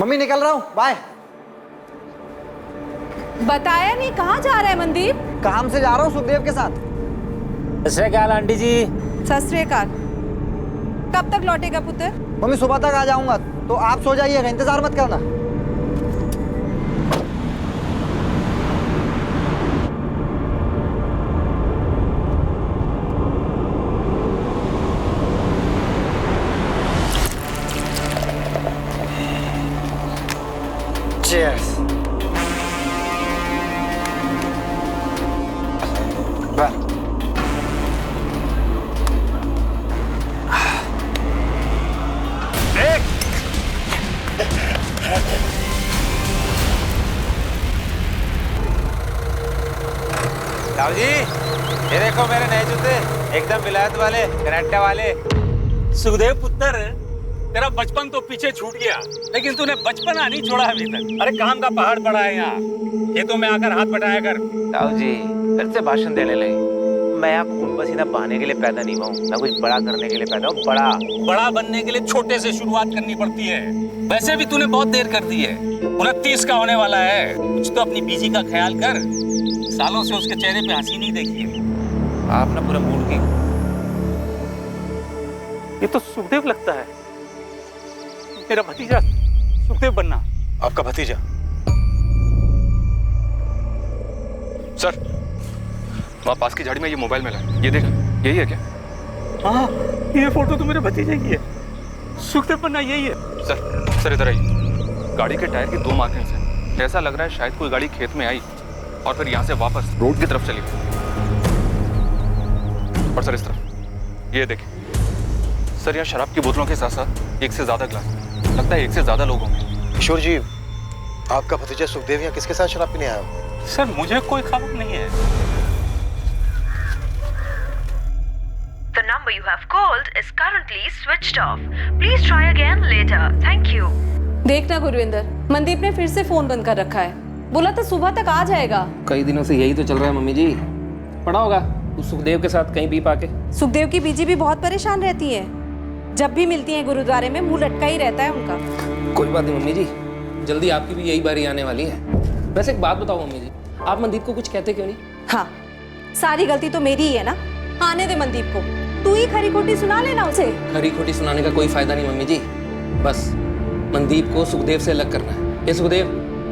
Mummy निकल रहा हूँ, बाय। बताया नहीं, कहाँ जा रहा है मनदीप? काम से जा रहा हूँ सुखदेव के साथ। सत श्री अकाल आंटी जी। सत श्री अकाल। कब तक लौटेगा पुत्र? मम्मी सुबह तक आ जाऊंगा, तो आप सो जाइएगा, इंतजार मत करना। Cheers. राव जी, ये देखो मेरे नए जूते, एकदम विलायत वाले, कनाडा वाले। सुखदेव पुत्र, तेरा बचपन तो पीछे छूट गया, लेकिन तूने बचपना नहीं छोड़ा अभी तक। अरे काम का पहाड़ पड़ा है यहाँ, खेतों में आकर हाथ बटाया कर। राव जी फिर से भाषण देने लगे। मैं यहाँ खून पसीना बहाने के लिए पैदा नहीं हुआ हूँ, मैं कुछ बड़ा करने के लिए पैदा हूँ। बड़ा बनने के लिए छोटे से शुरुआत करनी पड़ती है। वैसे भी तूने बहुत देर कर दी है, 29 का होने वाला है। कुछ तो अपनी बीजी का ख्याल कर, सालों से उसके चेहरे पे हंसी नहीं देखी है। आप ना पूरा मूड की। ये तो सुखदेव लगता है, मेरा भतीजा सुखदेव बनना। आपका भतीजा? सर, वहाँ पास की झाड़ी में ये मोबाइल मिला, ये देख, यही है क्या? हाँ, ये फोटो तो मेरे भतीजे की है। सुखदेव बनना यही है। सर इधर आइए। गाड़ी के टायर की 2 मार्किंग्स हैं। ऐसा लग रहा है शायद कोई गाड़ी खेत में आई और फिर यहाँ से वापस रोड की तरफ चली। और सर इस तरफ ये देखिए। सर यहाँ शराब की बोतलों के साथ साथ 1 से ज्यादा गिलास, लगता है 1 से ज्यादा लोग होंगे। किशोर जी, आपका भतीजा सुखदेव यहाँ किसके साथ शराब पीने आया हो? सर मुझे कोई खबर नहीं है। The number you have called is currently switched off. Please try again later. Thank you. देखना गुरविंदर, मनदीप ने फिर से फोन बंद कर रखा है। बोला था सुबह तक आ जाएगा। कई दिनों से यही तो चल रहा है मम्मी जी। पड़ा होगा उस सुखदेव के साथ कहीं पी पाके। सुखदेव की बीजी भी बहुत परेशान रहती है, जब भी मिलती है गुरुद्वारे में मुंह लटका ही रहता है उनका। कोई बात नहीं मम्मी जी, जल्दी आपकी भी यही बारी आने वाली है। वैसे एक बात बताओ मम्मी जी, आप मनदीप को कुछ कहते क्यों नहीं? हाँ, सारी गलती तो मेरी ही है ना। आने दे मनदीप को, तू ही खरी खोटी सुना लेना उसे। खरी खोटी सुनाने का कोई फायदा नहीं मम्मी जी। बस मनदीप को सुखदेव से अलग करना है। ये सुखदेव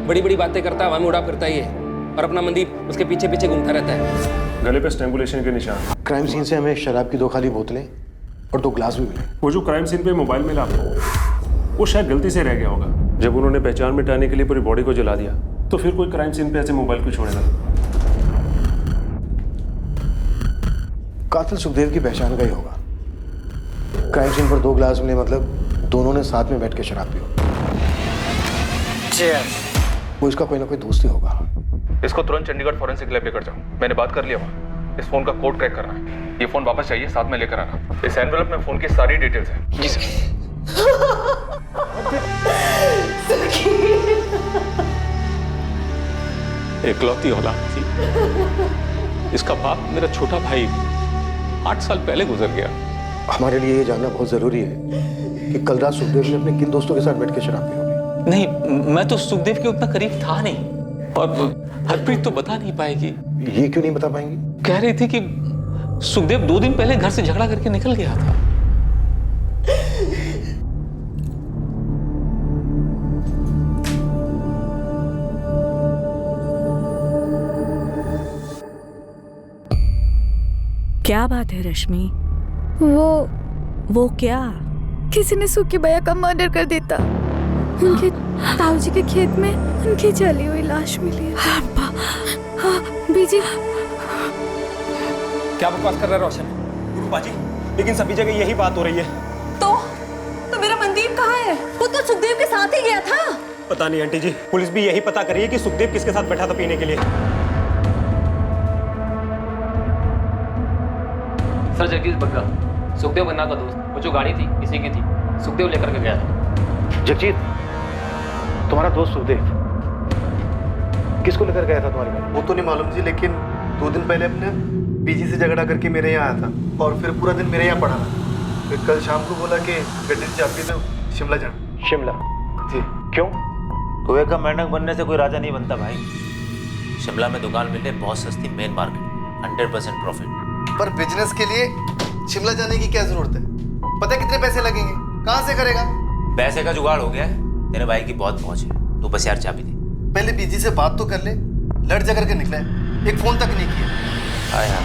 बड़ी बड़ी बातें करता है, हवा में उड़ा फिरता ही है, और अपना मनदीप उसके पीछे पीछे घूमता रहता है। गले पे स्ट्रैंगुलेशन के निशान। क्राइम सीन से हमें शराब की 2 खाली बोतलें और 2 ग्लास भी मिले। वो जो क्राइम सीन पे मोबाइल मिला आपको, वो शायद गलती से रह गया होगा। जब उन्होंने पहचान मिटाने के लिए पूरी बॉडी को जला दिया, तो फिर कोई क्राइम सीन पे ऐसे मोबाइल क्यों छोड़ेगा? कातिल सुखदेव की पहचान का ही होगा। क्राइम सीन पर 2 ग्लास मिले, मतलब दोनों ने साथ में बैठ के शराब पी हो। Cheers. वो इसका कोई ना कोई दोस्त ही होगा। इसको तुरंत चंडीगढ़ फॉरेंसिक लैब लेकर जाओ। मैंने बात कर लिया वहाँ। इस फोन का कोड क्रैक करना है। ये फोन वापस चाहिए, साथ में लेकर आना। इस एनवेलप में फोन की सारी डिटेल्स हैं। जी सर। एकलौती औलाद थी। इसका बाप मेरा छोटा भाई 8 साल पहले गुजर गया। हमारे लिए ये जानना बहुत जरूरी है कि कल रात सुखदेव ने अपने किन दोस्तों के साथ बैठ के शराब पी होगी। नहीं, मैं तो सुखदेव के उतना करीब था नहीं, और हरप्रीत तो बता नहीं पाएगी। ये क्यों नहीं बता पाएंगी? कह रही थी कि सुखदेव 2 दिन पहले घर से झगड़ा करके निकल गया था। क्या बात है रश्मि? वो क्या? किसी ने सुखी भैया का मर्डर कर देता। उनके ताऊजी के खेत में उनकी जली हुई लाश मिली है। हाँ, बीजी। क्या बकवास कर रहा है रोशन? गुरुबाजी, लेकिन सभी जगह यही बात हो रही है। तो मेरा मनदीप कहाँ है? वो तो सुखदेव के साथ ही गया था। पता नहीं आंटी जी, पुलिस भी यही पता कर रही है कि सुखदेव किसके साथ बैठा था पीने के लिए। सर जगदीश बग्गा, सुखदेव बन्ना का दोस्त। वो जो गाड़ी थी इसी की थी, सुखदेव लेकर के गया था। जगजीत, तुम्हारा दोस्त सुखदेव किसको लेकर गया था तुम्हारे घर? वो तो नहीं मालूम जी, लेकिन 2 दिन पहले अपने बीजी से झगड़ा करके मेरे यहाँ आया था और फिर पूरा दिन मेरे यहाँ पड़ा रहा। फिर कल शाम को बोला कि गड्डी से चाबी दो, शिमला जाना। शिमला? जी। क्यों? कुएं का मेंढक बनने से कोई राजा नहीं बनता भाई। शिमला में दुकान मिले बहुत सस्ती, मेन मार्केट, 100% प्रॉफिट। पर बिजनेस के लिए शिमला जाने की क्या जरूरत है? पता है कितने पैसे लगेंगे? कहाँ से करेगा? पैसे का जुगाड़ हो गया है, तेरे भाई की बहुत पहुंच है। तू बस यार चाबी दे। पहले बीजी से बात तो कर ले। लड़ झगड़ के निकला है, एक फोन तक नहीं किया। हाँ यार,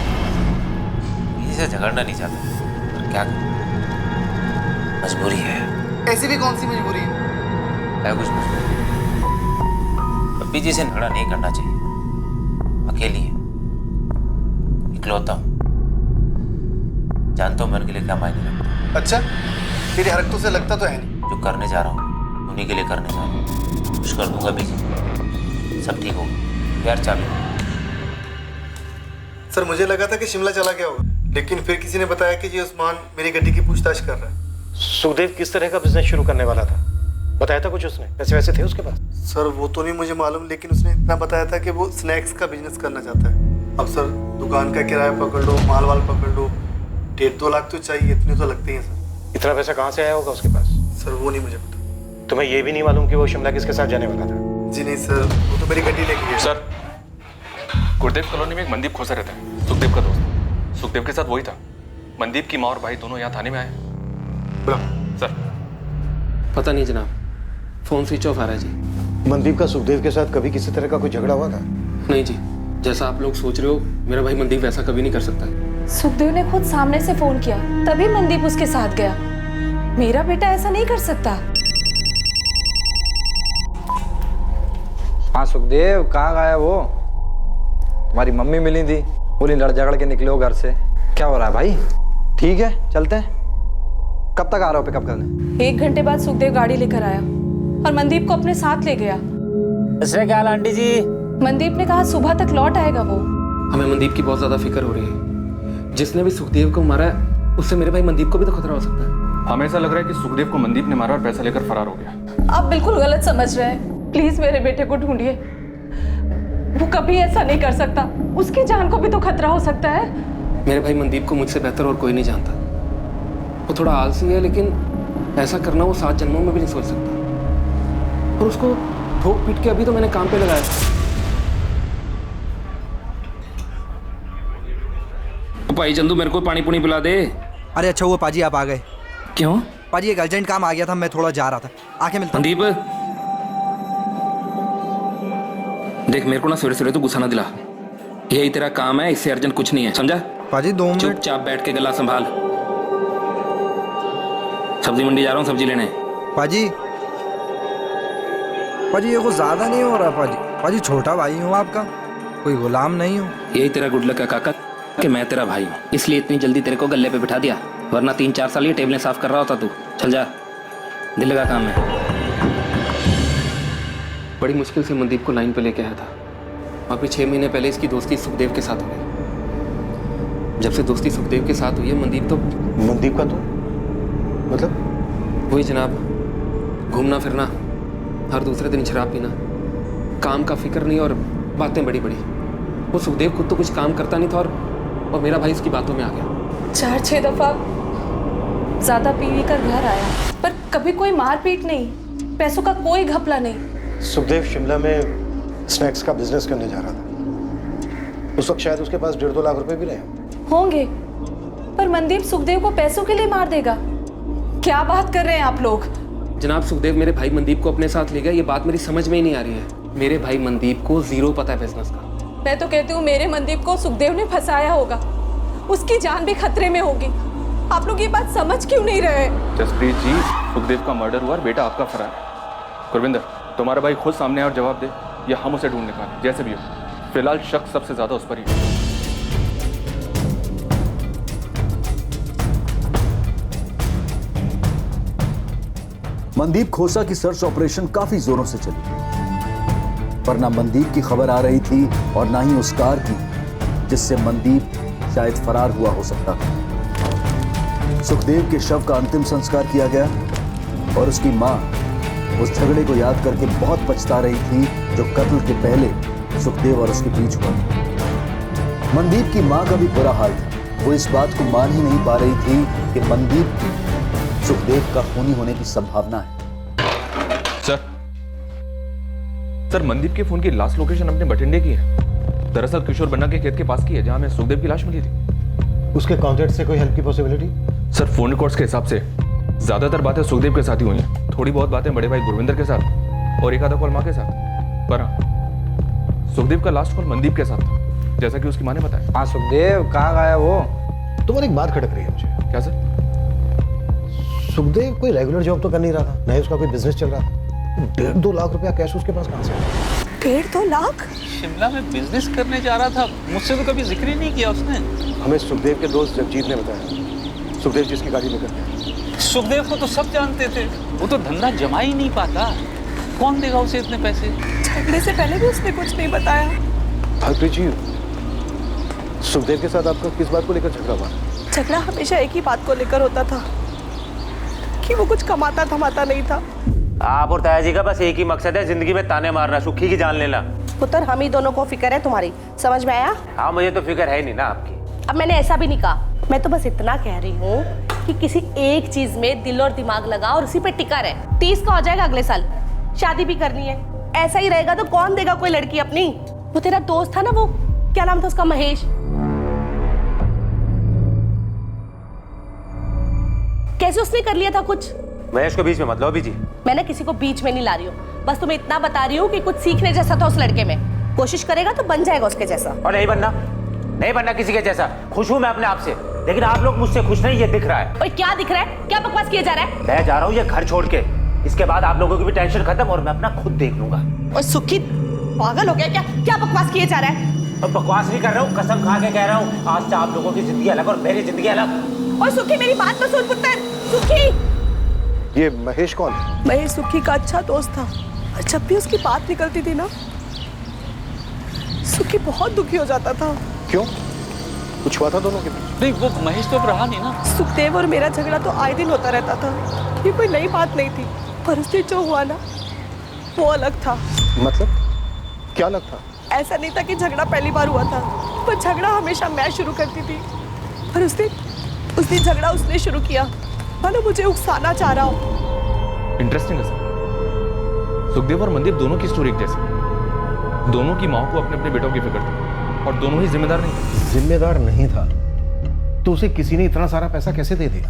इसे झगड़ना नहीं चाहता, पर क्या करूं? मजबूरी है। ऐसी भी कौन सी मजबूरी है? कुछ मजबूरी। पप्पी जी से झगड़ा नहीं करना चाहिए। अकेली है, इकलौता हूं, जानता हूं मैं उनके लिए क्या मायने रखता। अच्छा, तेरी हरकतों से लगता तो है नहीं। जो करने जा रहा हूँ उन्हीं के लिए करने जा रहा हूँ। कुछ कर दूंगा बीजी, सब ठीक होगा। यार चाबी। सर मुझे लगा था कि शिमला चला गया होगा, लेकिन फिर किसी ने बताया कि ये उस्मान मेरी गड्डी की पूछताछ कर रहा है। सुखदेव किस तरह का बिजनेस शुरू करने वाला था? बताया था कुछ उसने? पैसे वैसे थे उसके पास? सर वो तो नहीं मुझे मालूम, लेकिन उसने इतना बताया था कि वो स्नैक्स का बिजनेस करना चाहता है। अब सर दुकान का किराया पकड़ लो, माल वाल पकड़ लो, 1.5-2 लाख तो चाहिए, इतने तो लगते हैं सर। इतना पैसा कहाँ से आया होगा उसके पास? सर वो नहीं मुझे पता। तुम्हें ये भी नहीं मालूम कि वो शिमला किसके साथ जाने वाला था? जी नहीं सर, वो तो मेरी गड्डी लेके गया। सर, गुरुदेव कॉलोनी में एक मनदीप खोसा रहता है, सुखदेव का दोस्त। सुखदेव के साथ वही था। मनदीप की माँ और भाई दोनों यहाँ थाने में आए। सर पता नहीं जनाब, फोन स्विच ऑफ आ रहा है जी। मनदीप का सुखदेव के साथ कभी किसी तरह का कोई झगड़ा हुआ था? नहीं जी, जैसा आप लोग सोच रहे हो मेरा भाई मनदीप वैसा कभी नहीं कर सकता। सुखदेव ने खुद सामने से फोन किया, तभी मनदीप उसके साथ गया। मेरा बेटा ऐसा नहीं कर सकता। हाँ सुखदेव, कहाँ गया वो? तुम्हारी मम्मी मिली थी, बोली लड़ झगड़ के निकले हो घर से। क्या हो रहा है भाई? ठीक है, चलते हैं। कब तक आ रहे हो पिकअप करने? 1 घंटे बाद सुखदेव गाड़ी लेकर आया और मनदीप को अपने साथ ले गया। क्या आंटी जी? मनदीप ने कहा सुबह तक लौट आएगा वो। हमें मनदीप की बहुत ज्यादा फिक्र हो रही है। जिसने भी सुखदेव को मारा है उससे मेरे भाई मनदीप को भी तो खतरा हो सकता है। हमें ऐसा लग रहा है कि सुखदेव को मनदीप ने मारा और पैसा लेकर फरार हो गया। आप बिल्कुल गलत समझ रहे हैं। प्लीज मेरे बेटे को ढूंढिए, वो कभी ऐसा नहीं कर सकता। उसकी जान को भी तो खतरा हो सकता है। मेरे भाई मनदीप को मुझसे बेहतर और कोई नहीं जानता। वो थोड़ा आलसी है, लेकिन ऐसा करना वो 7 जन्मों में भी नहीं सोच सकता। और उसको ठोक पीट के अभी तो मैंने काम पे लगाया। भाई चंदू मेरे को पानी पुनी पिला दे। अरे अच्छा हुआ पाजी आप आ गए। क्यों? पाजी एक अर्जेंट काम आ गया था, मैं थोड़ा जा रहा था, आके मिलता हूं। मनदीप देख, मेरे को ना सवेरे सवेरे तो गुस्सा ना दिला। यही तेरा काम है, इससे अर्जेंट कुछ नहीं है, समझा? पाजी 2 मिनट। चुपचाप बैठ के गला संभाल। सब्जी मंडी जा रहा हूँ सब्जी लेने। पाजी पाजी ये कुछ ज्यादा नहीं हो रहा पाजी? पाजी छोटा भाई हूँ आपका, कोई गुलाम नहीं हूँ। यही तेरा गुड लक है काका कि मैं तेरा भाई हूँ, इसलिए इतनी जल्दी तेरे को गले पे बिठा दिया, वरना 3-4 साल ये टेबलें साफ कर रहा होता तू। चल जा, दिल लगा काम है। बड़ी मुश्किल से मनदीप को लाइन पे लेके आया था। अभी 6 महीने पहले इसकी दोस्ती सुखदेव के साथ हो गई। जब से दोस्ती सुखदेव के साथ हुई है, मनदीप तो मनदीप का तो मतलब वही जनाब, घूमना फिरना, हर दूसरे दिन शराब पीना, काम का फिक्र नहीं और बातें बड़ी बड़ी। वो सुखदेव खुद तो कुछ काम करता नहीं था और मेरा भाई इसकी बातों में आ गया। 4-6 दफा ज्यादा पी कर घर आया, पर कभी कोई मारपीट नहीं, पैसों का कोई घपला नहीं। सुखदेव शिमला में स्नैक्स का बिजनेस करने जा रहा था। उस वक्त शायद उसके पास 1.5-2 लाख रुपए भी रहे होंगे, पर मनदीप सुखदेव को पैसों के लिए मार देगा? क्या बात कर रहे हैं आप लोग? जनाब सुखदेव मेरे भाई मनदीप को अपने साथ ले गया, ये बात मेरी समझ में ही नहीं आ रही है। मेरे भाई मनदीप को 0 पता है बिजनेस का। मैं तो कहती हूँ मेरे मनदीप को सुखदेव ने फंसाया होगा, उसकी जान भी खतरे में होगी। आप लोग ये बात समझ क्यों नहीं रहे? जसप्रीत जी, सुखदेव का मर्डर हुआ और बेटा आपका फरार है। गुरविंदर, तुम्हारा भाई खुद सामने आए और जवाब दे, या हम उसे ढूंढ निकालें, जैसे भी हो। फिलहाल शक सबसे ज्यादा उस पर ही है। मनदीप खोसा की सर्च ऑपरेशन काफी जोरों से चली, पर ना मनदीप की खबर आ रही थी और ना ही उस कार की जिससे मनदीप शायद फरार हुआ हो सकता था। सुखदेव के शव का अंतिम संस्कार किया गया और उसकी मां उस झगड़े को याद करके बहुत पछता रही थी जो कत्ल के पहले सुखदेव और उसके बीच हुआ। मनदीप की मां का भी बुरा हाल था। वो इस बात को मान ही नहीं पा रही थी कि मनदीप की सुखदेव का खूनी होने की संभावना है। सर, सर मनदीप के फोन की लास्ट लोकेशन अपने बठिंडे की है। दरअसल किशोर बन्ना के खेत के पास की है, जहां में सुखदेव की लाश मिली थी। उसके कॉन्टैक्ट से कोई हेल्प की पॉसिबिलिटी? सर फोन रिकॉर्ड्स के हिसाब से ज्यादातर बातें सुखदेव के साथ ही हुई हैं। थोड़ी बहुत बातें बड़े भाई गुरविंदर के साथ और एक आधा कॉल माँ के साथ। पर हाँ, सुखदेव का लास्ट कॉल मनदीप के साथ था, जैसा कि उसकी माँ ने बताया। हाँ सुखदेव कहाँ गया वो? तुम्हारी एक बात खटक रही है मुझे। क्या सर? सुखदेव कोई रेगुलर जॉब तो कर नहीं रहा था, नहीं उसका कोई बिजनेस चल रहा था। 1.5-2 लाख रुपया कैश उसके पास कहाँ से आया? 1.5-2 लाख? शिमला में बिजनेस करने जा रहा था, मुझसे तो कभी जिक्र ही नहीं किया उसने। हमें सुखदेव के दोस्त जगजीत ने बताया, सुखदेव जिसकी गाड़ी लेकर गया। सुखदेव को तो सब जानते थे, वो तो धंधा जमा ही नहीं पाता। कौन देगा उसे इतने पैसे? झगड़े से पहले भी उसने कुछ नहीं बताया। हरप्रीत जी, सुखदेव के साथ आपका किस बात को लेकर झगड़ा हुआ? झगड़ा हमेशा एक ही बात को लेकर होता था कि वो कुछ कमाता धमाता नहीं था। आप और ताया जी का बस एक ही मकसद है, जिंदगी में ताने मारना, सुखी की जान लेना। पुत्र, हम ही दोनों को फिक्र है तुम्हारी, समझ में आया? हाँ, मुझे तो फिक्र है नहीं ना आपकी। अब मैंने ऐसा भी नहीं कहा, मैं तो बस इतना कह रही हूँ कि किसी एक चीज में दिल और दिमाग लगा और उसी पे टिका रहे। 30 का हो जाएगा अगले साल, शादी भी करनी है। ऐसा ही रहेगा तो कौन देगा कोई लड़की अपनी? वो तेरा दोस्त था ना, वो क्या नाम था उसका, महेश, कैसे उसने कर लिया था कुछ? महेश को बीच में मत लो अभी जी। मैंने किसी को बीच में नहीं ला रही हूँ, बस तुम्हें इतना बता रही हूँ कि कुछ सीखने जैसा था उस लड़के में। कोशिश करेगा तो बन जाएगा उसके जैसा। और नहीं बनना किसी के जैसा। खुश हूँ मैं अपने आप से, लेकिन आप लोग मुझसे खुश नहीं, ये दिख रहा है। और क्या दिख रहा है? क्या बकवास किया जा रहा है? मैं जा रहा हूँ ये घर छोड़ के, इसके बाद आप लोगों की भी टेंशन खत्म और मैं अपना खुद देख लूंगा। और सुखी पागल हो गया क्या? क्या बकवास किए जा रहा है? और बकवास नहीं कर रहा हूँ, कसम खा के कह रहा हूँ, आज से आप लोगों की जिंदगी अलग और मेरी जिंदगी अलग। और सुखी मेरी बात तो सुन पुत्र। सुखी, ये महेश कौन है? महेश सुखी का अच्छा दोस्त था, और जब भी उसकी बात निकलती थी ना, सुखी बहुत दुखी हो जाता था। क्यों? कुछ हुआ था दोनों के बीच? नहीं, वो महेश तो अब रहा नहीं ना। सुखदेव और मेरा झगड़ा तो आए दिन होता रहता था, ये कोई नई बात नहीं थी। पर उससे जो हुआ ना, वो अलग था। मतलब क्या अलग था? ऐसा नहीं था कि झगड़ा पहली बार हुआ था, पर झगड़ा हमेशा मैं शुरू करती थी। पर उस दिन झगड़ा उसने शुरू किया, मानो मुझे उकसाना चाह रहा हो। इंटरेस्टिंग है सर। सुखदेव और मनदीप दोनों की स्टोरी एक जैसी। दोनों की माँ को अपने अपने बेटों की फिक्र थी और दोनों ही जिम्मेदार नहीं थे। जिम्मेदार नहीं था तो उसे किसी ने इतना सारा पैसा कैसे दे दिया?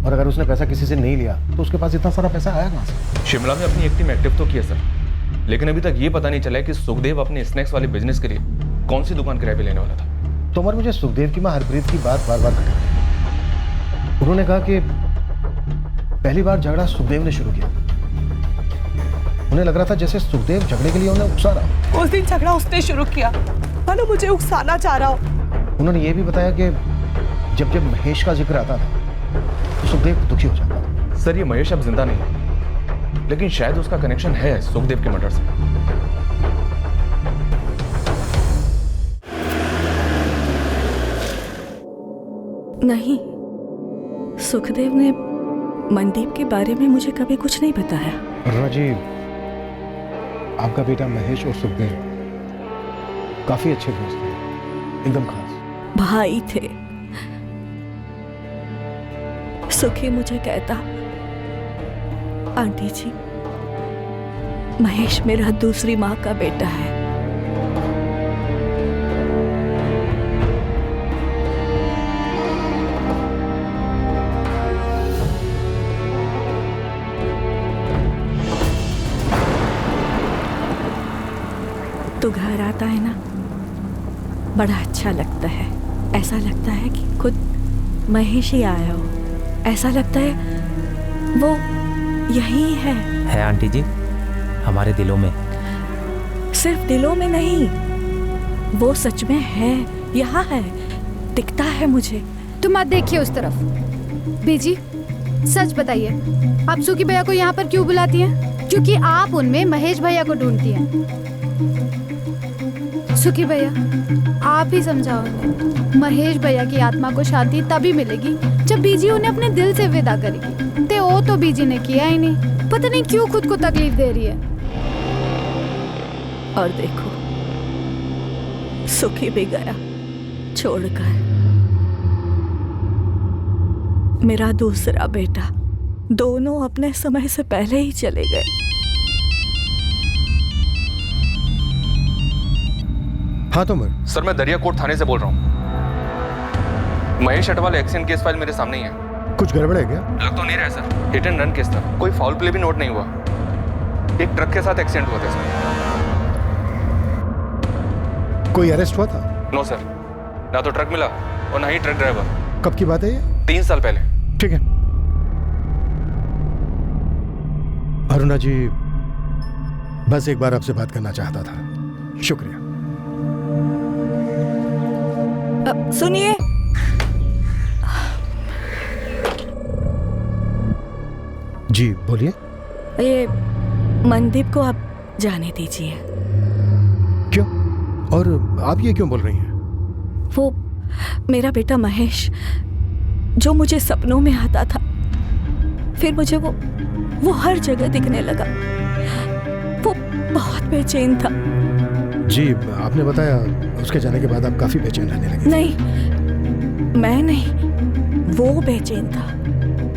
और अगर उसने पैसा किसी से नहीं लिया तो उसके पास इतना सारा पैसा आया कहाँ से? शिमला में अपनी एक टीम एक्टिव तो किया सर, लेकिन अभी तक ये पता नहीं चला है कि सुखदेव अपने स्नैक्स वाले बिजनेस के लिए कौन सी दुकान किराए पे लेने वाला था। तो उमर, मुझे सुखदेव की माँ हरप्रीत की बात बार बार खटक रही है। उन्होंने कहा कि पहली बार झगड़ा सुखदेव ने शुरू किया। उन्हें लग रहा था जैसे सुखदेव झगड़े के लिए उन्हें उकसा रहा। उस दिन झगड़ा उसने शुरू किया, मानो मुझे उकसाना चाह रहा हो। उन्होंने ये भी बताया कि जब जब महेश का जिक्र आता था तो सुखदेव दुखी हो जाता था। सर, ये महेश अब जिंदा नहीं है, लेकिन शायद उसका कनेक्शन है सुखदेव के मर्डर से। नहीं, सुखदेव ने मनदीप के बारे में मुझे कभी कुछ नहीं बताया। अरुणा जी, आपका बेटा महेश और सुखदेव काफी अच्छे दोस्त थे, एकदम खास भाई थे। सुखी मुझे कहता, आंटी जी, महेश मेरा दूसरी माँ का बेटा है। तो घर आता है ना, बड़ा अच्छा लगता है। ऐसा लगता है कि खुद महेश ही आया हो। ऐसा लगता है वो यही है आंटी जी, हमारे दिलों में। सिर्फ दिलों में नहीं, वो सच में है, यहाँ है, दिखता है मुझे। तुम मत देखिए उस तरफ। बीजी, सच बताइए, आप सुखी भैया को यहाँ पर क्यों बुलाती हैं? क्योंकि आप उनमें महेश भैया को ढूंढती हैं। सुखी भैया, आप ही समझाओ। महेश भैया की आत्मा को शांति तभी मिलेगी जब बीजी उन्हें अपने दिल से विदा करेगी। ते वो तो बीजी ने किया ही नहीं, पता नहीं क्यों खुद को तकलीफ दे रही है। और देखो, सुखी भी गया छोड़कर। मेरा दूसरा बेटा, दोनों अपने समय से पहले ही चले गए। हाँ तो मैं सर मैं दरियाकोट थाने से बोल रहा हूँ। Mahesh Atwal accident case file मेरे सामने ही है। कुछ गड़बड़ है क्या? लग तो नहीं रहा है sir, hit and run case था, कोई फाउल प्ले भी नोट नहीं हुआ। एक ट्रक के साथ एक्सीडेंट हुआ था सर। कोई अरेस्ट हुआ था? नो सर, ना तो ट्रक मिला और ना ही ट्रक ड्राइवर। कब की बात है ये? 3 साल पहले। ठीक है अरुणा जी, बस एक बार आपसे बात करना चाहता था। शुक्रिया। सुनिए, जी बोलिए। ये मनदीप को आप जाने दीजिए। क्यों? और आप ये क्यों बोल रही हैं? वो मेरा बेटा महेश जो मुझे सपनों में आता था, फिर मुझे वो हर जगह दिखने लगा। वो बहुत बेचैन था। जी आपने बताया उसके जाने के बाद आप काफी बेचैन रहने लगे। नहीं, मैं नहीं, वो बेचैन था।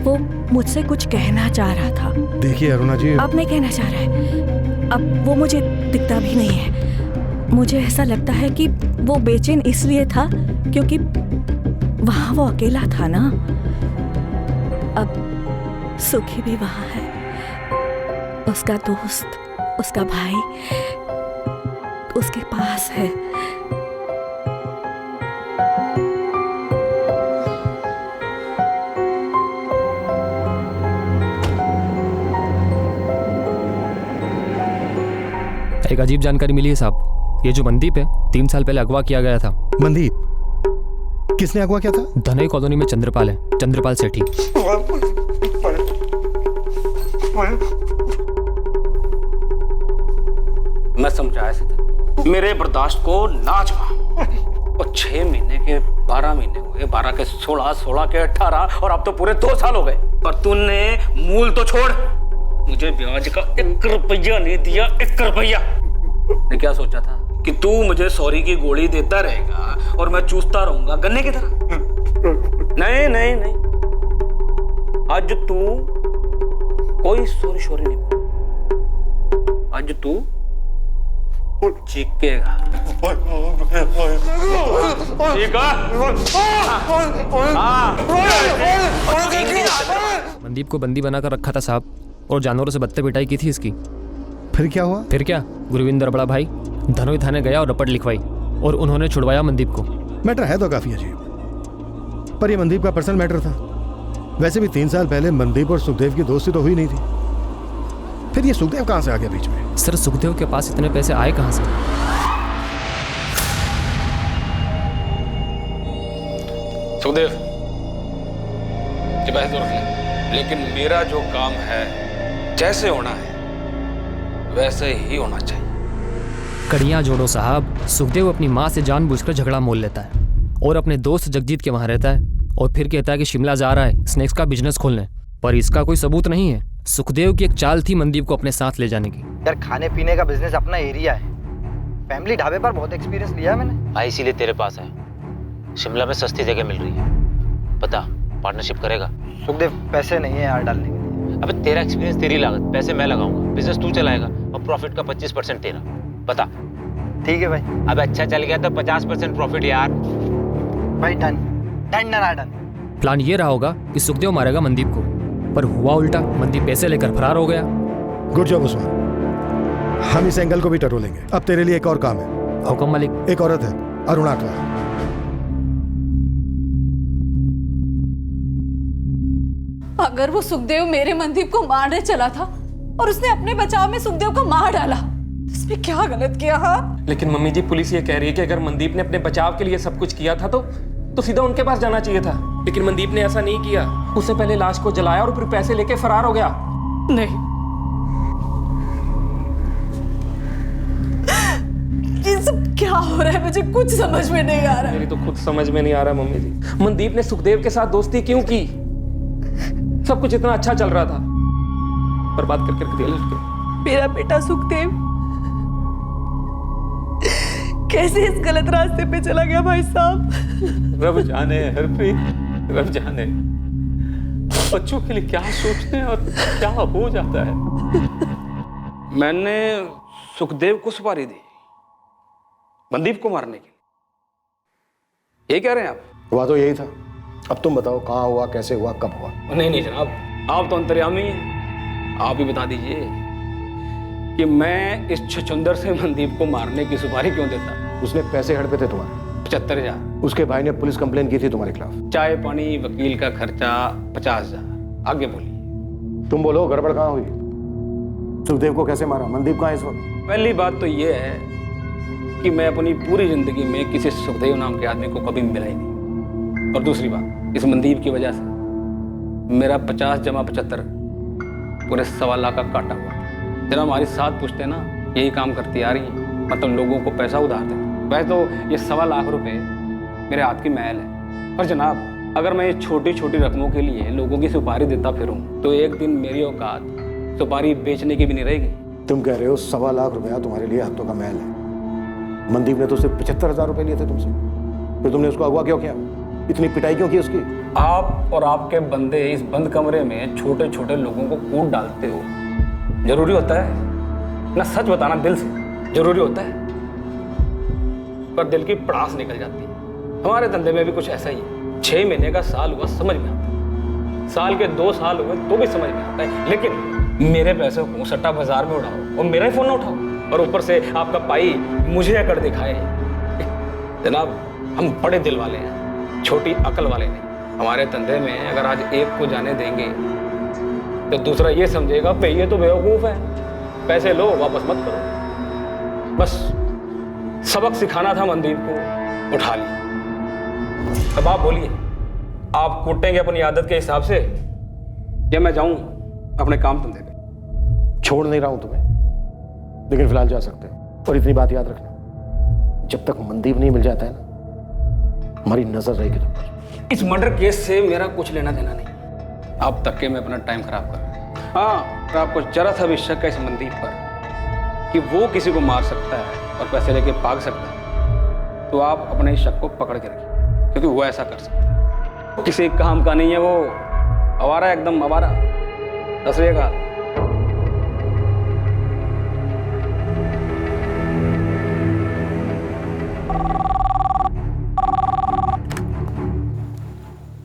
वो मुझसे कुछ कहना चाह रहा था। देखिए अरुणा जी, अब नहीं कहना चाह रहा है। अब वो मुझे दिखता भी नहीं है। मुझे ऐसा लगता है कि वो बेचैन इसलिए था क्योंकि वहां वो अकेला था ना। अब सुखी भी वहां है, उसका दोस्त, उसका भाई उसके पास है। एक अजीब जानकारी मिली है साहब। ये जो मनदीप है 3 साल पहले अगवा किया गया था। मनदीप? किसने अगवा किया था? धनई कॉलोनी में चंद्रपाल है, चंद्रपाल सेठी। मैं समझाया था, मेरे बर्दाश्त को ना आजमा। और 6 महीने के 12 महीने हुए, 12 के 16, 16 के 18 और अब तो पूरे 2 साल हो गए। पर तूने मूल तो छोड़, मुझे ब्याज का 1 रुपया नहीं दिया। 1 रुपया। ने क्या सोचा था कि तू मुझे सॉरी की गोली देता रहेगा और मैं चूसता रहूंगा गन्ने की तरह? नहीं नहीं नहीं, आज तू कोई सॉरी शोरी नहीं बोल। आज तू चीखेगा। मनदीप को बंदी बनाकर रखा था साहब, और जानवरों से बत्ते पिटाई की थी इसकी। फिर क्या हुआ? फिर क्या, गुरविंदर बड़ा भाई धनोई थाने गया और रपट लिखवाई और उन्होंने छुड़वाया मनदीप को। मैटर है तो काफी अजीब, पर यह मनदीप का पर्सनल मैटर था। वैसे भी 3 साल पहले मनदीप और सुखदेव की दोस्ती तो हुई नहीं थी। फिर ये सुखदेव कहां से आ गया बीच में? सर सुखदेव के पास इतने पैसे आए कहां से? सुखदेव ये पैसे तो रख ले, लेकिन मेरा जो काम है जैसे होना है वैसे ही होना चाहिए। कड़ियां जोड़ो साहब। सुखदेव अपनी माँ से जानबूझकर झगड़ा मोल लेता है और अपने दोस्त जगजीत के वहां रहता है और फिर कहता है कि शिमला जा रहा है स्नैक्स का बिजनेस खोलने, पर इसका कोई सबूत नहीं है। सुखदेव की एक चाल थी मनदीप को अपने साथ ले जाने की। यार खाने पीने का बिजनेस अपना एरिया है, फैमिली ढाबे पर बहुत एक्सपीरियंस लिया है मैंने। भाई इसीलिए तेरे पास है। शिमला में सस्ती जगह मिल रही है, पता पार्टनरशिप करेगा? सुखदेव पैसे नहीं है यार डालने के लिए। अबे तेरा एक्सपीरियंस, तेरी लागत, पैसे मैं लगाऊंगा, बिजनेस तू चलाएगा और प्रॉफिट का 25% तेरा। बता। ठीक है भाई। अब अच्छा चल गया तो 50% प्रॉफिट यार। भाई done done done done. Plan ये रहा होगा कि सुखदेव मारेगा मनदीप को, पर हुआ उल्टा। मनदीप पैसे लेकर फरार हो गया। गुड जॉब उस्मान, हम इस एंगल को भी टटोलेंगे। अब तेरे लिए एक और काम है। हुक्म मालिक। एक औरत है अरुणा का। अगर वो सुखदेव मेरे मनदीप को मारने चला था और उसने अपने बचाव में सुखदेव को मार डाला, इसमें क्या गलत किया? हाँ लेकिन मम्मी जी पुलिस ये कह रही है कि अगर मनदीप ने अपने बचाव के लिए सब कुछ किया था तो सीधा उनके पास जाना चाहिए था, लेकिन मनदीप ने ऐसा नहीं किया। उससे पहले लाश को जलाया और फिर पैसे लेके फरार हो गया। नहीं, ये सब क्या हो रहा है? मुझे कुछ समझ में नहीं आ रहा है। मेरी तो खुद समझ में नहीं आ रहा मम्मी जी, मनदीप ने सुखदेव के साथ दोस्ती क्यों की? सब कुछ इतना अच्छा चल रहा था, बर्बाद करके रख दिया लड़के। मेरा बेटा सुखदेव कैसे इस गलत रास्ते पे चला गया भाई साहब? रब जाने हरप्रीत, रब जाने बच्चों के लिए क्या सोचते हैं और क्या हो जाता है। मैंने सुखदेव को सुपारी दी मनदीप को मारने के लिए, ये कह रहे हैं आप? हुआ तो यही था। अब तुम बताओ कहाँ हुआ, कैसे हुआ, कब हुआ? नहीं जनाब, आप तो अंतर्यामी हैं। आप ही बता दीजिए कि मैं इस छछुंदर से मनदीप को मारने की सुपारी क्यों देता? उसने पैसे हड़पे थे तुम्हारे 75,000। उसके भाई ने पुलिस कंप्लेन की थी तुम्हारे खिलाफ। चाय पानी वकील का खर्चा 50,000। आगे बोलिए। तुम बोलो गड़बड़ कहाँ हुई? सुखदेव को कैसे मारा? मनदीप कहाँ है इस वक्त? पहली बात तो ये है कि मैं अपनी पूरी जिंदगी में किसी सुखदेव नाम के आदमी को कभी मिला ही नहीं। और दूसरी बात, इस मनदीप की वजह से मेरा 50 जमा 75 पूरे 1.25 लाख का काटा हुआ। जरा हमारी साथ पूछते ना, यही काम करती आ रही है, मतलब लोगों को पैसा उधार दे। वैसे तो ये 1.25 लाख रुपए मेरे हाथ की मैल है। और जनाब, अगर मैं ये छोटी छोटी रकमों के लिए लोगों की सुपारी देता फिरूं तो एक दिन मेरी औकात सुपारी बेचने की भी नहीं रहेगी। तुम कह रहे हो 1.25 लाख रुपया तुम्हारे लिए हाथों का मैल है। मनदीप ने तो सिर्फ 75,000 रुपए लिए थे तुमसे, फिर तुमने उसको अगवा क्यों किया? इतनी पिटाई क्यों की उसकी? आप और आपके बंदे इस बंद कमरे में छोटे छोटे लोगों को कूट डालते हो। जरूरी होता है ना? सच बताना दिल से जरूरी होता है, पर दिल की पड़ास निकल जाती है। हमारे धंधे में भी कुछ ऐसा ही है। 6 महीने का साल हुआ समझ में आता है, साल के 2 साल हुए तो भी समझ में आता है, लेकिन मेरे पैसे को सट्टा बाजार में उड़ाओ और मेरा ही फोन न उठाओ, और ऊपर से आपका पाई मुझे अकड़ दिखाए। जनाब, हम बड़े दिल वाले हैं, छोटी अकल वाले नहीं। हमारे धंधे में अगर आज एक को जाने देंगे तो दूसरा ये समझेगा भाई ये तो बेवकूफ है, पैसे लो वापस मत करो। बस सबक सिखाना था मनदीप को, उठा लिया। अब आप बोलिए, आप कूटेंगे अपनी आदत के हिसाब से या मैं जाऊं अपने काम धंधे पे? छोड़ नहीं रहा हूं तुम्हें, लेकिन फिलहाल जा सकते हो। और इतनी बात याद रखना, जब तक मनदीप नहीं मिल जाता है ना, हमारी नजर रहेगी तुम पर। इस मर्डर केस से मेरा कुछ लेना देना नहीं। आप तक के मैं अपना टाइम खराब कर रहा हूं। हाँ, अगर आपको जरा सा भी शक है इस मनदीप पर कि वो किसी को मार सकता है और पैसे लेके भाग सकता है, तो आप अपने इस शक को पकड़ के रखिए, क्योंकि वो ऐसा कर सकता है। किसी काम का नहीं है वो, आवारा, एकदम आवारा। दसरेगा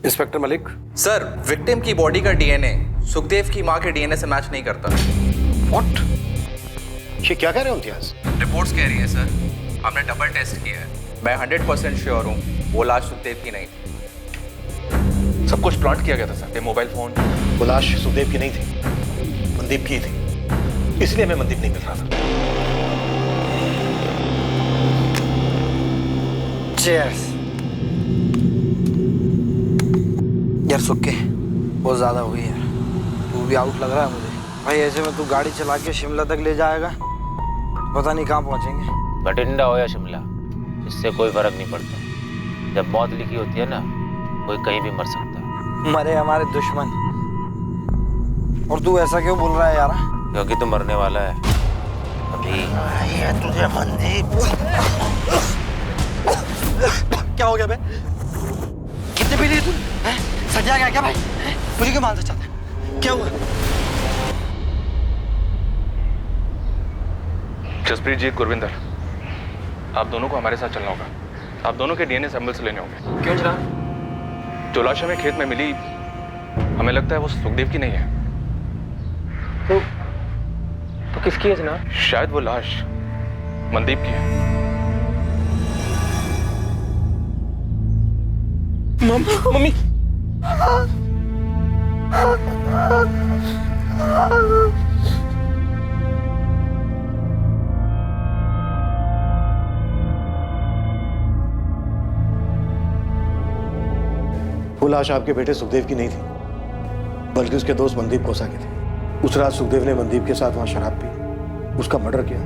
इंस्पेक्टर मलिक। सर, विक्टिम की बॉडी का डीएनए सुखदेव की मां के डीएनए से मैच नहीं करता। व्हाट? ये क्या कह रहे हो इम्तियाज? रिपोर्ट्स कह रही है सर, हमने डबल टेस्ट किया है। मैं 100% श्योर हूँ वो लाश सुखदेव की नहीं थी। सब कुछ प्लॉट किया गया था सर। ये मोबाइल फोन, वो लाश सुखदेव की नहीं थी, मनदीप की थी, इसलिए मैं मनदीप नहीं मिल रहा था। चीयर्स। यार सुक्के, बहुत ज्यादा हुई यार, तू भी आउट लग रहा है मुझे भाई। ऐसे में तू गाड़ी चला के शिमला तक ले जाएगा, पता नहीं कहाँ पहुंचेंगे। बठिंडा हो या शिमला, इससे कोई फर्क नहीं पड़ता। जब मौत लिखी होती है ना, कोई कहीं भी मर सकता है। मरे हमारे दुश्मन, और तू ऐसा क्यों बोल रहा है यार? क्योंकि तू मरने वाला है अभी। ये तुझे मनदीप। क्या हो गया बे? कितने पी ली तू? सजा गया क्या भाई? मुझे क्यों मारना चाहता है? क्या हुआ? जसप्रीत जी, गुरविंदर, आप दोनों को हमारे साथ चलना होगा। आप दोनों के डीएनए सैंपल्स लेने होंगे। क्यों जनाब? जो लाश हमें खेत में मिली, हमें लगता है वो सुखदेव की नहीं है। तो किसकी है जनाब? शायद वो लाश मनदीप की है। मम्मी, वो लाश आपके बेटे सुखदेव की नहीं थी, बल्कि उसके दोस्त मनदीप कोसा की थी। उस रात सुखदेव ने मनदीप के साथ वहां शराब पी, उसका मर्डर किया,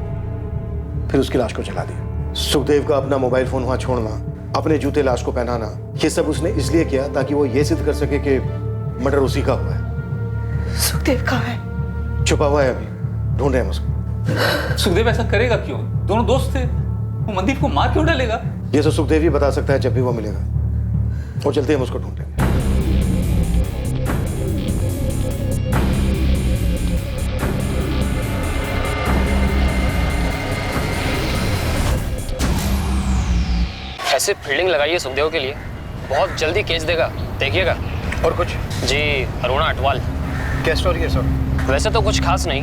फिर उसकी लाश को जला दिया। सुखदेव का अपना मोबाइल फोन वहां छोड़ना, अपने जूते लाश को पहनाना, ये सब उसने इसलिए किया ताकि वो ये सिद्ध कर सके कि मर्डर उसी का हुआ है। सुखदेव कहाँ है? छुपा हुआ है, अभी ढूंढ रहे हैं उसको। सुखदेव ऐसा करेगा क्यों? दोनों दोस्त थे, वो मनदीप को मार क्यों डालेगा? ये तो सुखदेव ही बता सकता है जब भी वो मिलेगा। और चलते हम उसको ढूंढेंगे। सिर्फ फील्डिंग लगाइए सुखदेव के लिए, बहुत जल्दी कैच देगा, देखिएगा। और कुछ? जी, अरुणा अटवाल। क्या स्टोरी है सर? वैसे तो कुछ खास नहीं,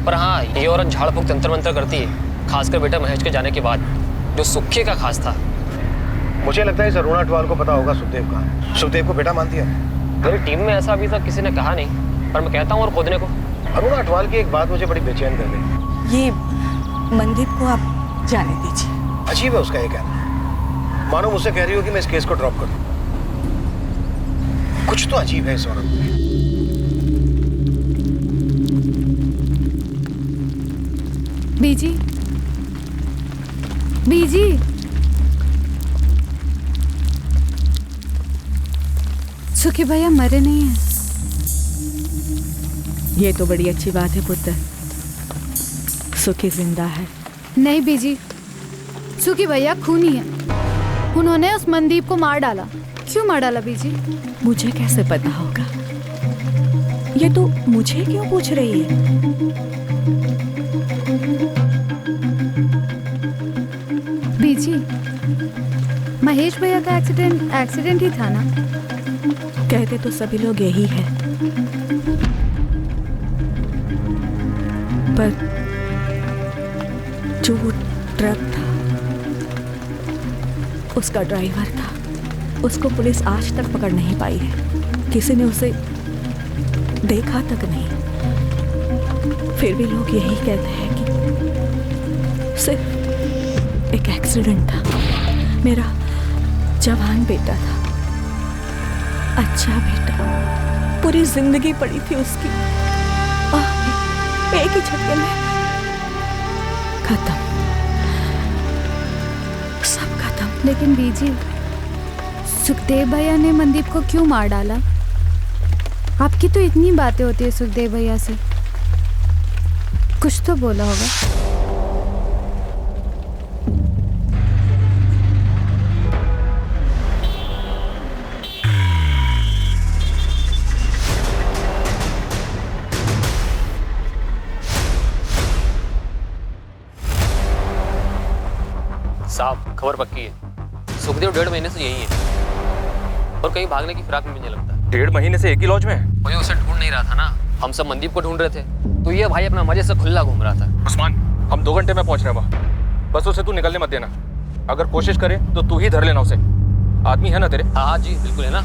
पर हाँ ये औरत झाड़ फूक तंत्र मंत्र करती है, खासकर बेटा महेश के जाने के बाद, जो सुखे का खास था। मुझे लगता है इस अरुणा अटवाल को पता होगा सुखदेव का। सुखदेव को बेटा मानती है? मेरी टीम में ऐसा अभी तक किसी ने कहा नहीं, पर मैं कहता हूँ और खोदने को। अरुणा अटवाल की एक बात मुझे बड़ी बेचैन कर गई। ये मनदीप को आप जाने दीजिए। अजीब है उसका ये कहना, मानो मुझसे कह रही हो कि मैं इस केस को ड्रॉप कर दूं। कुछ तो अजीब है इस औरत में। बीजी, बीजी, सुखी भैया मरे नहीं हैं। ये तो बड़ी अच्छी बात है पुत्र, सुखी जिंदा है। नहीं बीजी, सुखी भैया खूनी है। उन्होंने उस मनदीप को मार डाला। क्यों मार डाला बीजी? मुझे कैसे पता होगा? ये तो मुझे क्यों पूछ रही है? बीजी, महेश भैया का एक्सीडेंट ही था ना? कहते तो सभी लोग यही है, पर जो वो ट्रक था, उसका ड्राइवर था, उसको पुलिस आज तक पकड़ नहीं पाई है। किसी ने उसे देखा तक नहीं। फिर भी लोग यही कहते हैं कि सिर्फ एक एक्सीडेंट था। मेरा जवान बेटा था, अच्छा बेटा, पूरी जिंदगी पड़ी थी उसकी, एक ही झटके में खत्म, सब खत्म। लेकिन बीजी, सुखदेव भैया ने मनदीप को क्यों मार डाला? आपकी तो इतनी बातें होती है सुखदेव भैया से, कुछ तो बोला होगा। साहब खबर पक्की है, सुखदेव 1.5 महीने से यही है और कहीं भागने की फिराक में मुझे लगता है। 1.5 महीने से एक ही लॉज में है? मुझे उसे ढूंढ नहीं रहा था ना, हम सब मनदीप को ढूंढ रहे थे, तो ये भाई अपना मजे से खुला घूम रहा था। उस्मान, हम 2 घंटे में पहुंच रहे हैं वहाँ, बस उसे तू निकलने मत देना। अगर कोशिश करे तो तू ही धर लेना उसे, आदमी है ना तेरे? हाँ जी बिल्कुल है ना।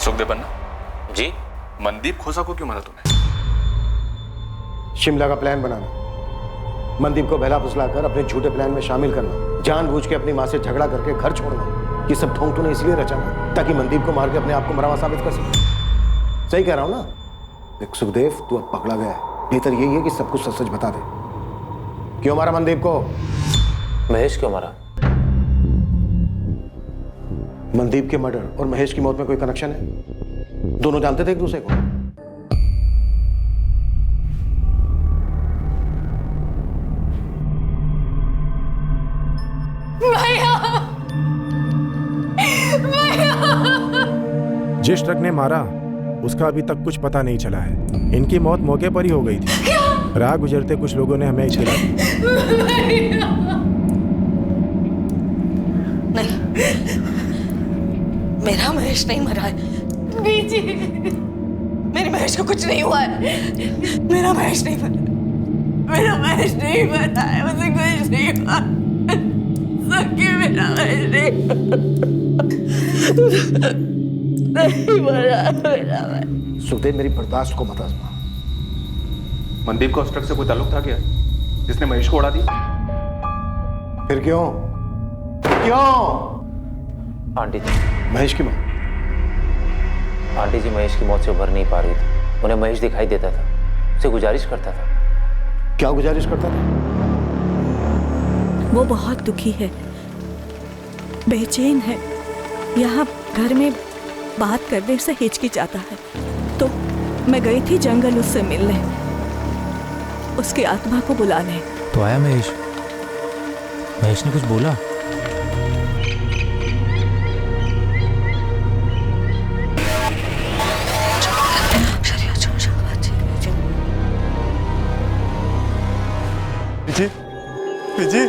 सुखदेव बन्ना जी, मनदीप खोसा को क्यों मारा तूने? शिमला का प्लान बनाना, मनदीप को बहला फुसलाकर अपने झूठे प्लान में शामिल करना, जानबूझ के अपनी माँ से झगड़ा करके घर छोड़ना, ये सब ढोंग तूने इसलिए रचा ना ताकि मनदीप को मार के अपने आप को मरा हुआ साबित कर सके। सही कह रहा हूं ना? देख सुखदेव, तू अब पकड़ा गया है, बेहतर यही है कि सब कुछ सच सच बता दे। क्यों मारा मनदीप को? महेश क्यों मारा? मनदीप के मर्डर और महेश की मौत में कोई कनेक्शन है? दोनों जानते थे एक दूसरे को? जिस ट्रक ने मारा उसका अभी तक कुछ पता नहीं चला है। इनकी मौत मौके पर ही हो गई थी। राह गुजरते कुछ लोगों ने हमें इशारा दिया। नहीं, मेरा महेश नहीं मरा है। बीजी, मेरे महेश को कुछ नहीं हुआ है। मेरा महेश नहीं मरा, मेरा महेश नहीं मरा है, मुझे कुछ नहीं हुआ। सखी, मेरा महेश नहीं मरा, मेरा महेश। सुखदेव, मेरी बर्दाश्त को मत आजमा। मनदीप का उस ट्रक से कोई ताल्लुक था क्या जिसने महेश को उड़ा दिया? फिर क्यों? क्यों? आंटी जी, महेश की मौत? आंटी जी महेश की मौत से उभर नहीं पा रही थी। उन्हें महेश दिखाई देता था, उसे गुजारिश करता था। क्या गुजारिश करता था? वो बहुत दुखी है, बेचैन है, यहाँ घर में बात करने से हिचकिचाता है। तो मैं गई थी जंगल उससे मिलने, उसकी आत्मा को बुलाने। तो आया महेश? महेश ने कुछ बोला? विजय, विजय,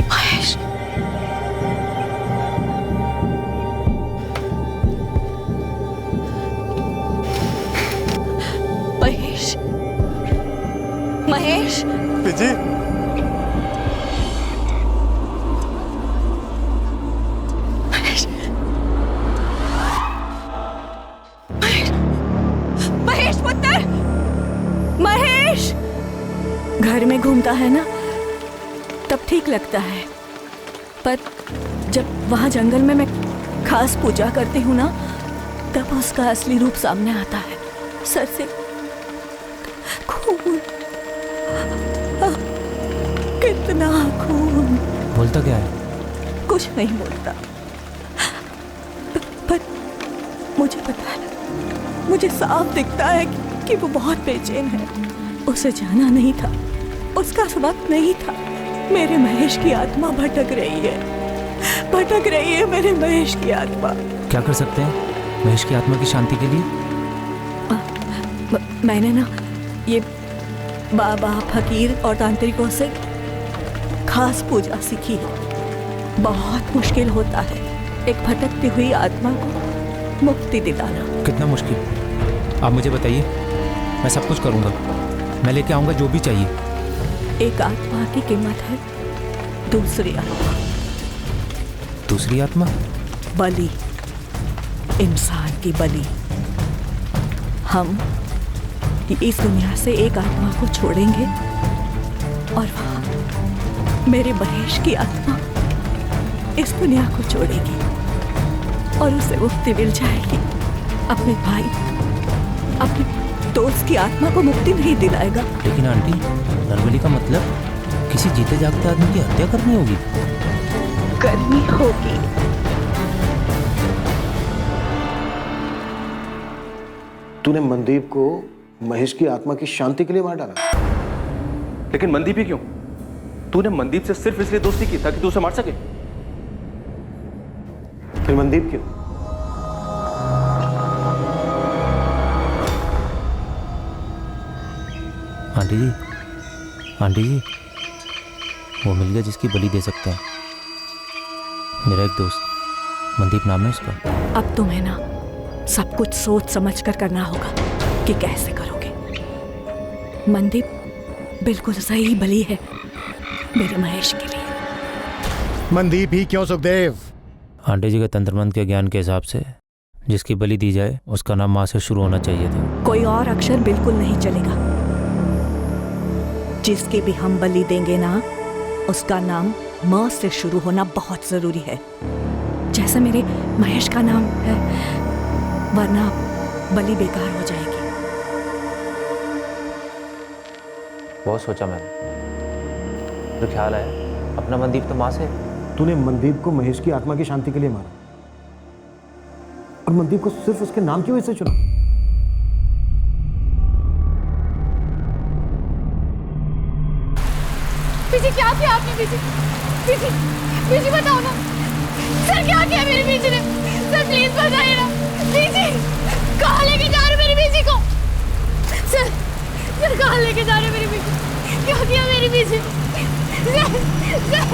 महेश, महेश, महेश, विजय, महेश पुत्र, महेश। घर में घूमता है ना तब ठीक लगता है, पर जब वहां जंगल में मैं खास पूजा करती हूँ ना तब उसका असली रूप सामने आता है। सर से खून, कितना खून। बोलता क्या है? कुछ नहीं बोलता, पर मुझे पता है, मुझे साफ दिखता है कि वो बहुत बेचैन है। उसे जाना नहीं था, उसका वक्त नहीं था। मेरे महेश की आत्मा भटक रही है, भटक रही है मेरे महेश की आत्मा। क्या कर सकते हैं महेश की आत्मा की शांति के लिए? मैंने ना ये बाबा, फकीर और तांत्रिकों से खास पूजा सीखी है। बहुत मुश्किल होता है एक भटकती हुई आत्मा को मुक्ति दिलाना। कितना मुश्किल? आप मुझे बताइए, मैं सब कुछ करूंगा। मैं लेके आऊंगा जो भी चाहिए। एक आत्मा की कीमत है दूसरी आत्मा। दूसरी आत्मा? बलि, इंसान की बलि। हम इस दुनिया से एक आत्मा को छोड़ेंगे और वहां मेरे महेश की आत्मा इस दुनिया को छोड़ेगी और उसे मुक्ति मिल जाएगी। अपने भाई, अपने दोस्त की आत्मा को मुक्ति नहीं दिलाएगा। लेकिन आंटी, नरबली का मतलब किसी जीते जागते आदमी की हत्या करनी होगी। करनी होगी। तूने मनदीप को महेश की आत्मा की शांति के लिए मार डाला। लेकिन मनदीप ही क्यों? तूने मनदीप से सिर्फ इसलिए दोस्ती की ताकि तू उसे मार सके? फिर मनदीप क्यों? आंटी जी, आंटी जी, वो मिल गया जिसकी बलि दे सकते हैं। मेरा एक दोस्त, मनदीप नाम है उसका। अब तुम्हें ना सब कुछ सोच समझ कर करना होगा कि कैसे करोगे। मनदीप बिल्कुल सही बलि है मेरे महेश के लिए। मनदीप ही क्यों सुखदेव? आंटी जी के तंत्र मंत्र के ज्ञान के हिसाब से जिसकी बलि दी जाए उसका नाम माँ से शुरू होना चाहिए था। कोई और अक्षर बिल्कुल नहीं चलेगा। जिसकी भी हम बलि देंगे ना उसका नाम म से शुरू होना बहुत जरूरी है, जैसे मेरे महेश का नाम है, वरना बलि बेकार हो जाएगी। बहुत सोचा मैंने, तो ख्याल आया अपना मनदीप तो माँ से। तूने मनदीप को महेश की आत्मा की शांति के लिए मारा और मनदीप को सिर्फ उसके नाम की वजह से चुना। बीजी, क्या किया आपने? बीजी, बीजी, बीजी बताओ ना सर, क्या किया मेरी बीजी ने? सर प्लीज बताइए ना। बीजी, कहाँ लेके जा रहे मेरी बीजी को? सर, सर कहाँ लेके जा रहे मेरी बीजी? क्या किया मेरी बीजी? सर, सर,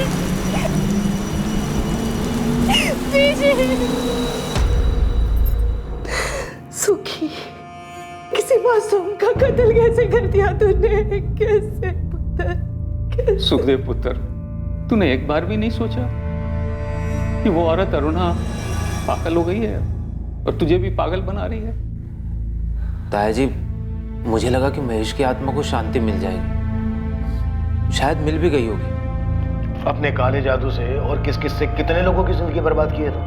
बीजी। सुखी, किसी मासूम का कत्ल कैसे कर दिया तूने? कैसे पुत्र? सुखदेव पुत्र, तूने एक बार भी नहीं सोचा कि वो औरत अरुणा पागल हो गई है और तुझे भी पागल बना रही है? ताया जी, मुझे लगा कि महेश की आत्मा को शांति मिल जाएगी, शायद मिल भी गई होगी। अपने काले जादू से और किस किस से कितने लोगों की जिंदगी बर्बाद की है तुम?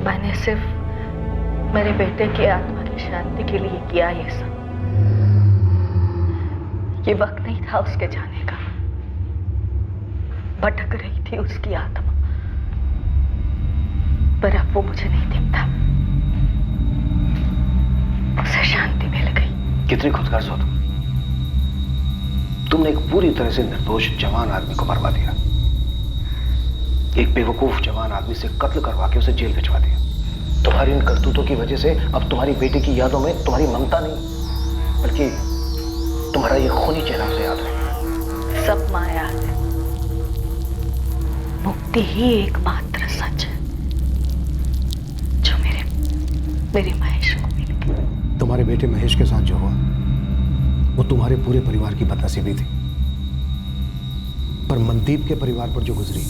मैंने सिर्फ मेरे बेटे की आत्मा की शांति के लिए किया ये सब। ये वक्त नहीं था उसके जाने का। भटक रही थी उसकी आत्मा, पर अब वो मुझे नहीं दिखता। कितनी खुदगर्ज हो तुमने एक पूरी तरह से निर्दोष जवान आदमी को मरवा दिया, एक बेवकूफ जवान आदमी से कत्ल करवा के उसे जेल भिजवा दिया। तुम्हारी इन करतूतों की वजह से अब तुम्हारी बेटी की यादों में तुम्हारी ममता नहीं, बल्कि तुम्हारा ये खूनी चेहरा उसे याद है। सब माया है, मुक्ति ही एकमात्र सच है जो मेरे महेश को मिली। तुम्हारे बेटे महेश के साथ जो हुआ वो तुम्हारे पूरे परिवार की बदनसीबी थी, पर मनदीप के परिवार पर जो गुजरी,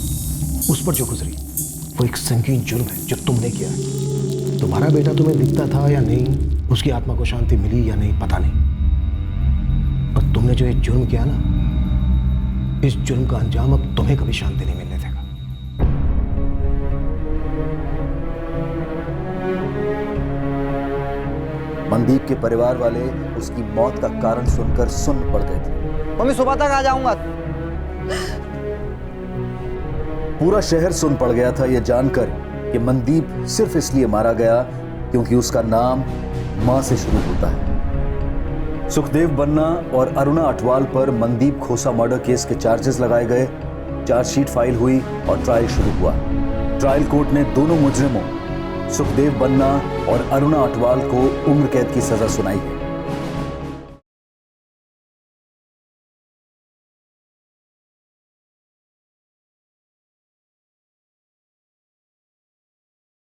उस पर जो गुजरी, वो एक संगीन जुर्म है जो तुमने किया है। तुम्हारा बेटा तुम्हें दिखता था या नहीं, उसकी आत्मा को शांति मिली या नहीं, पता नहीं, पर तुमने जो ये जुर्म किया ना, इस जुर्म का अंजाम अब तुम्हें कभी शांति नहीं मिलने देगा। मनदीप के परिवार वाले उसकी मौत का कारण सुनकर सुन्न पड़ गए थे। मम्मी सुबह तक आ जाऊंगा। पूरा शहर सुन पड़ गया था यह जानकर कि मनदीप सिर्फ इसलिए मारा गया क्योंकि उसका नाम मां से शुरू होता है। सुखदेव बन्ना और अरुणा अटवाल पर मनदीप खोसा मर्डर केस के चार्जेस लगाए गए, चार्जशीट फाइल हुई और ट्रायल शुरू हुआ। ट्रायल कोर्ट ने दोनों मुजरिमों सुखदेव बन्ना और अरुणा अटवाल को उम्र कैद की सजा सुनाई है।